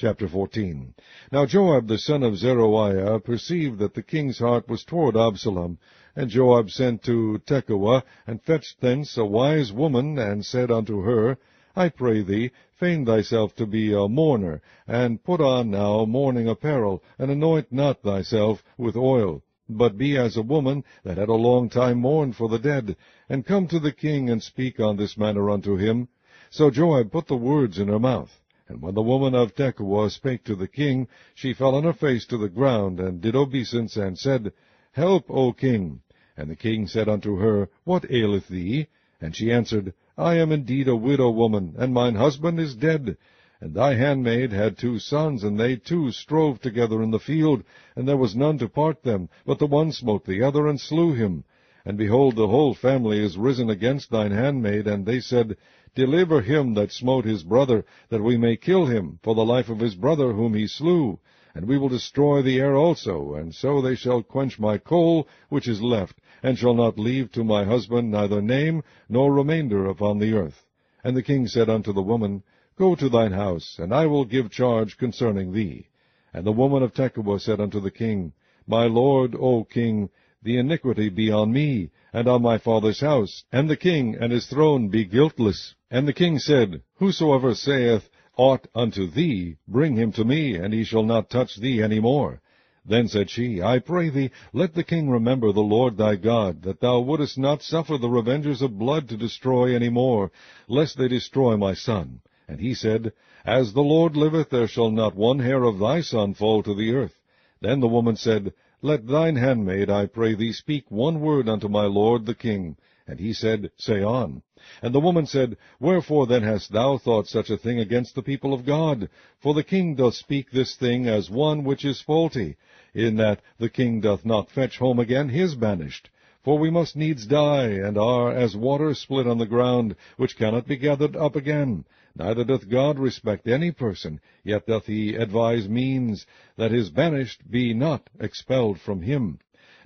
Chapter 14. Now Joab the son of Zeruiah perceived that the king's heart was toward Absalom, and Joab sent to Tekoa, and fetched thence a wise woman, and said unto her, I pray thee, feign thyself to be a mourner, and put on now mourning apparel, and anoint not thyself with oil, but be as a woman that had a long time mourned for the dead, and come to the king, and speak on this manner unto him. So Joab put the words in her mouth. And when the woman of Tekoa spake to the king, she fell on her face to the ground, and did obeisance, and said, Help, O king. And the king said unto her, What aileth thee? And she answered, I am indeed a widow woman, and mine husband is dead. And thy handmaid had 2 sons, and they 2 strove together in the field, and there was none to part them, but the one smote the other, and slew him. And behold, the whole family is risen against thine handmaid, and they said, Deliver him that smote his brother, that we may kill him, for the life of his brother whom he slew. And we will destroy the heir also, and so they shall quench my coal which is left, and shall not leave to my husband neither name nor remainder upon the earth. And the king said unto the woman, Go to thine house, and I will give charge concerning thee. And the woman of Tekoa said unto the king, My lord, O king, the iniquity be on me, and on my father's house, and the king and his throne be guiltless. And the king said, Whosoever saith aught unto thee, bring him to me, and he shall not touch thee any more. Then said she, I pray thee, let the king remember the Lord thy God, that thou wouldest not suffer the revengers of blood to destroy any more, lest they destroy my son. And he said, As the Lord liveth, there shall not one hair of thy son fall to the earth. Then the woman said, Let thine handmaid, I pray thee, speak one word unto my lord the king. And he said, Say on. And the woman said, Wherefore then hast thou thought such a thing against the people of God? For the king doth speak this thing as one which is faulty, in that the king doth not fetch home again his banished. For we must needs die, and are as water split on the ground, which cannot be gathered up again. Neither doth God respect any person, yet doth he advise means, that his banished be not expelled from him.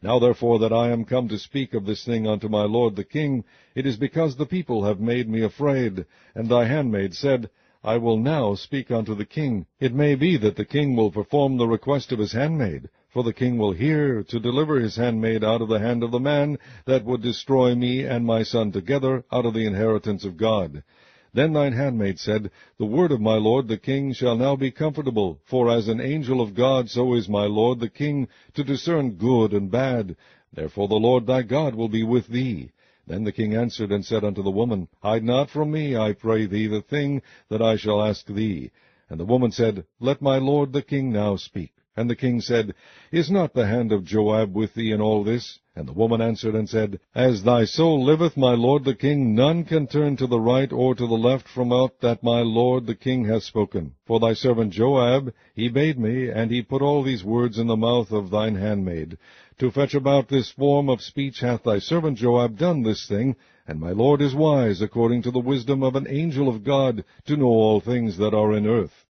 Now therefore that I am come to speak of this thing unto my lord the king, it is because the people have made me afraid. And thy handmaid said, I will now speak unto the king. It may be that the king will perform the request of his handmaid, for the king will hear to deliver his handmaid out of the hand of the man that would destroy me and my son together out of the inheritance of God. Then thine handmaid said, The word of my lord the king shall now be comfortable, for as an angel of God so is my lord the king, to discern good and bad. Therefore the Lord thy God will be with thee. Then the king answered and said unto the woman, Hide not from me, I pray thee, the thing that I shall ask thee. And the woman said, Let my lord the king now speak. And the king said, Is not the hand of Joab with thee in all this? And the woman answered and said, As thy soul liveth, my lord the king, none can turn to the right or to the left from aught that my lord the king hath spoken. For thy servant Joab, he bade me, and he put all these words in the mouth of thine handmaid. To fetch about this form of speech hath thy servant Joab done this thing, and my lord is wise, according to the wisdom of an angel of God, to know all things that are in earth.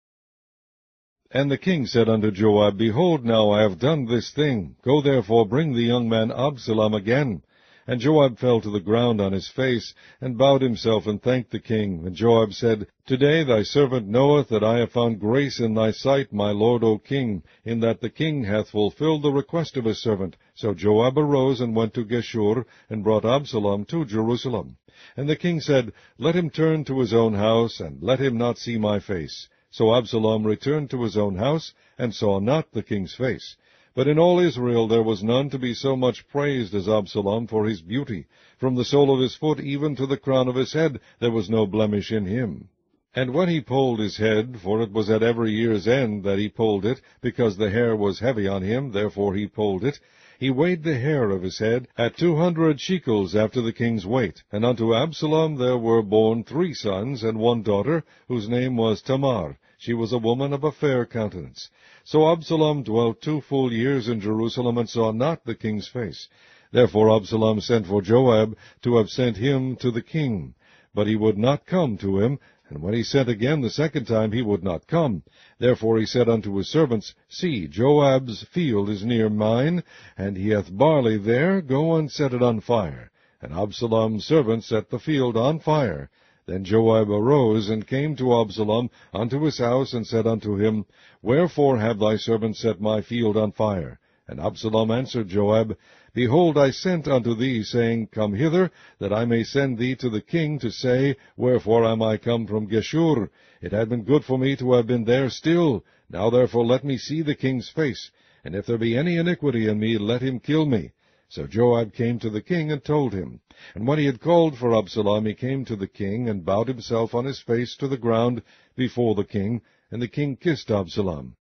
And the king said unto Joab, Behold, now I have done this thing. Go therefore, bring the young man Absalom again. And Joab fell to the ground on his face, and bowed himself, and thanked the king. And Joab said, Today thy servant knoweth that I have found grace in thy sight, my lord, O king, in that the king hath fulfilled the request of his servant. So Joab arose, and went to Geshur, and brought Absalom to Jerusalem. And the king said, Let him turn to his own house, and let him not see my face. So Absalom returned to his own house, and saw not the king's face. But in all Israel there was none to be so much praised as Absalom for his beauty. From the sole of his foot even to the crown of his head there was no blemish in him. And when he polled his head, for it was at every year's end that he polled it, because the hair was heavy on him, therefore he polled it, he weighed the hair of his head at 200 shekels after the king's weight. And unto Absalom there were born 3 sons and 1 daughter, whose name was Tamar. She was a woman of a fair countenance. So Absalom dwelt 2 full years in Jerusalem, and saw not the king's face. Therefore Absalom sent for Joab to have sent him to the king. But he would not come to him, and when he sent again the second time, he would not come. Therefore he said unto his servants, See, Joab's field is near mine, and he hath barley there. Go and set it on fire. And Absalom's servants set the field on fire. Then Joab arose, and came to Absalom unto his house, and said unto him, Wherefore have thy servants set my field on fire? And Absalom answered Joab, Behold, I sent unto thee, saying, Come hither, that I may send thee to the king, to say, Wherefore am I come from Geshur? It had been good for me to have been there still. Now therefore let me see the king's face, and if there be any iniquity in me, let him kill me. So Joab came to the king, and told him. And when he had called for Absalom, he came to the king, and bowed himself on his face to the ground before the king, and the king kissed Absalom.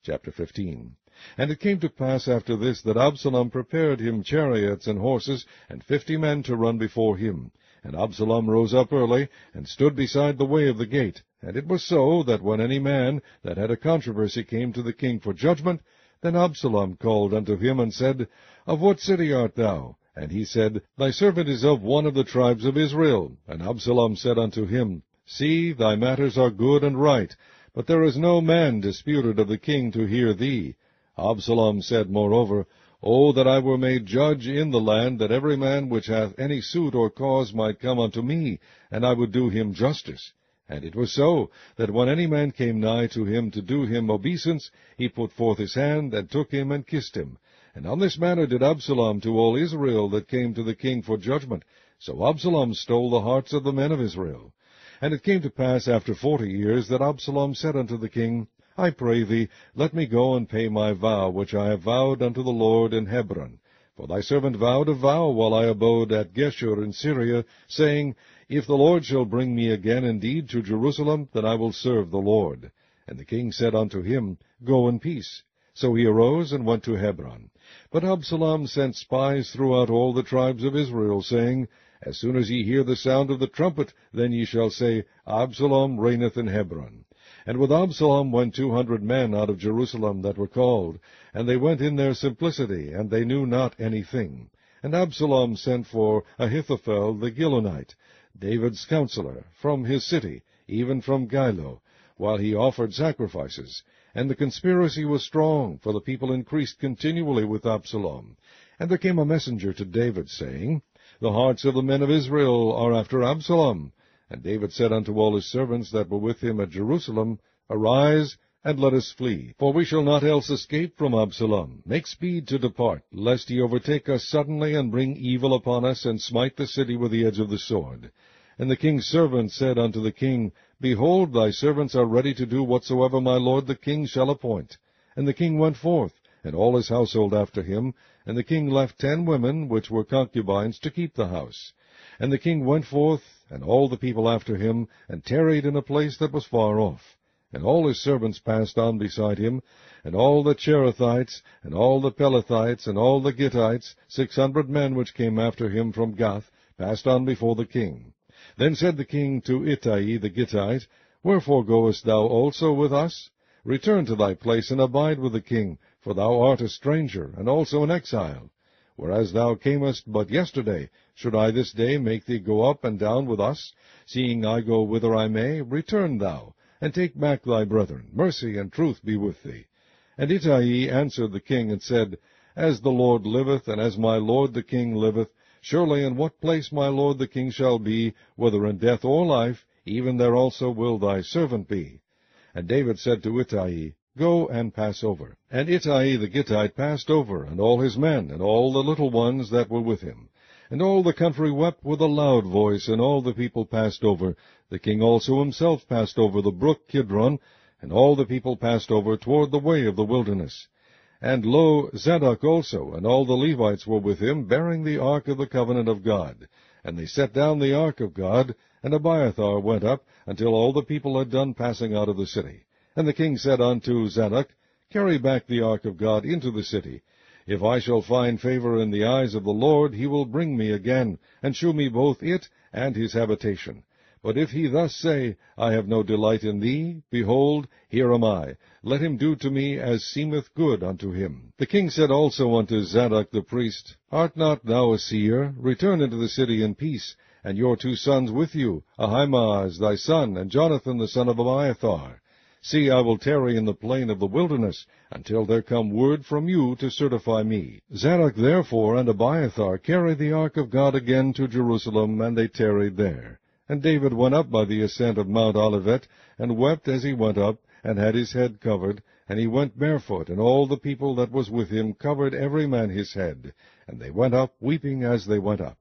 Chapter 15. And it came to pass after this, that Absalom prepared him chariots and horses, and 50 men to run before him. And Absalom rose up early, and stood beside the way of the gate. And it was so, that when any man that had a controversy came to the king for judgment, then Absalom called unto him, and said, Of what city art thou? And he said, Thy servant is of one of the tribes of Israel. And Absalom said unto him, See, thy matters are good and right, but there is no man disputed of the king to hear thee. Absalom said moreover, O that I were made judge in the land, that every man which hath any suit or cause might come unto me, and I would do him justice. And it was so, that when any man came nigh to him to do him obeisance, he put forth his hand, and took him, and kissed him. And on this manner did Absalom to all Israel that came to the king for judgment. So Absalom stole the hearts of the men of Israel. And it came to pass after 40 years, that Absalom said unto the king, I pray thee, let me go and pay my vow, which I have vowed unto the Lord in Hebron. For thy servant vowed a vow while I abode at Geshur in Syria, saying, If the Lord shall bring me again indeed to Jerusalem, then I will serve the Lord. And the king said unto him, Go in peace. So he arose and went to Hebron. But Absalom sent spies throughout all the tribes of Israel, saying, As soon as ye hear the sound of the trumpet, then ye shall say, Absalom reigneth in Hebron. And with Absalom went 200 men out of Jerusalem that were called, and they went in their simplicity, and they knew not anything. And Absalom sent for Ahithophel the Gilonite, David's counselor, from his city, even from Gilo, while he offered sacrifices. And the conspiracy was strong, for the people increased continually with Absalom. And there came a messenger to David, saying, The hearts of the men of Israel are after Absalom. And David said unto all his servants that were with him at Jerusalem, Arise, and let us flee, for we shall not else escape from Absalom. Make speed to depart, lest he overtake us suddenly, and bring evil upon us, and smite the city with the edge of the sword. And the king's servants said unto the king, Behold, thy servants are ready to do whatsoever my lord the king shall appoint. And the king went forth, and all his household after him, and the king left 10 women, which were concubines, to keep the house. And the king went forth, and all the people after him, and tarried in a place that was far off. And all his servants passed on beside him, and all the Cherethites, and all the Pelethites, and all the Gittites, 600 men which came after him from Gath, passed on before the king. Then said the king to Ittai the Gittite, Wherefore goest thou also with us? Return to thy place, and abide with the king, for thou art a stranger, and also an exile. Whereas thou camest but yesterday, should I this day make thee go up and down with us? Seeing I go whither I may, return thou, and take back thy brethren. Mercy and truth be with thee. And Ittai answered the king, and said, As the Lord liveth, and as my lord the king liveth, surely in what place my lord the king shall be, whether in death or life, even there also will thy servant be. And David said to Ittai, Go and pass over. And Ittai the Gittite passed over, and all his men, and all the little ones that were with him. And all the country wept with a loud voice, and all the people passed over. The king also himself passed over the brook Kidron, and all the people passed over toward the way of the wilderness. And lo, Zadok also, and all the Levites were with him, bearing the ark of the covenant of God. And they set down the ark of God, and Abiathar went up, until all the people had done passing out of the city. And the king said unto Zadok, Carry back the ark of God into the city. If I shall find favor in the eyes of the Lord, he will bring me again, and shew me both it and his habitation. But if he thus say, I have no delight in thee, behold, here am I. Let him do to me as seemeth good unto him. The king said also unto Zadok the priest, Art not thou a seer? Return into the city in peace, and your 2 sons with you, Ahimaaz thy son, and Jonathan the son of Abiathar. See, I will tarry in the plain of the wilderness, until there come word from you to certify me. Zadok therefore and Abiathar carried the ark of God again to Jerusalem, and they tarried there. And David went up by the ascent of Mount Olivet, and wept as he went up, and had his head covered, and he went barefoot, and all the people that was with him covered every man his head. And they went up, weeping as they went up.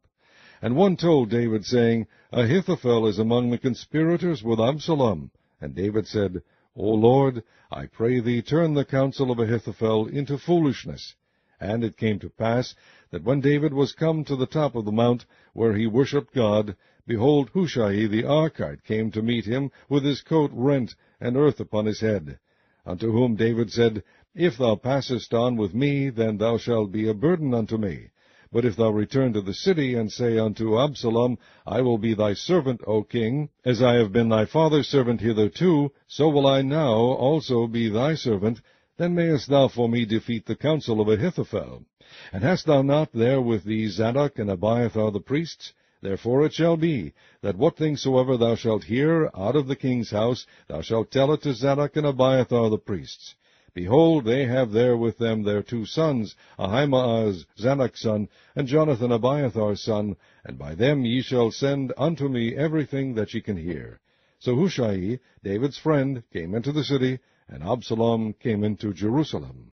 And one told David, saying, Ahithophel is among the conspirators with Absalom. And David said, O Lord, I pray thee, turn the counsel of Ahithophel into foolishness. And it came to pass, that when David was come to the top of the mount, where he worshipped God, behold, Hushai the Archite came to meet him, with his coat rent, and earth upon his head. Unto whom David said, If thou passest on with me, then thou shalt be a burden unto me. But if thou return to the city, and say unto Absalom, I will be thy servant, O king, as I have been thy father's servant hitherto, so will I now also be thy servant, then mayest thou for me defeat the counsel of Ahithophel. And hast thou not there with thee Zadok and Abiathar the priests? Therefore it shall be, that what things soever thou shalt hear out of the king's house, thou shalt tell it to Zadok and Abiathar the priests. Behold, they have there with them their 2 sons, Ahimaaz Zadok's son, and Jonathan Abiathar's son, and by them ye shall send unto me everything that ye can hear. So Hushai, David's friend, came into the city, and Absalom came into Jerusalem.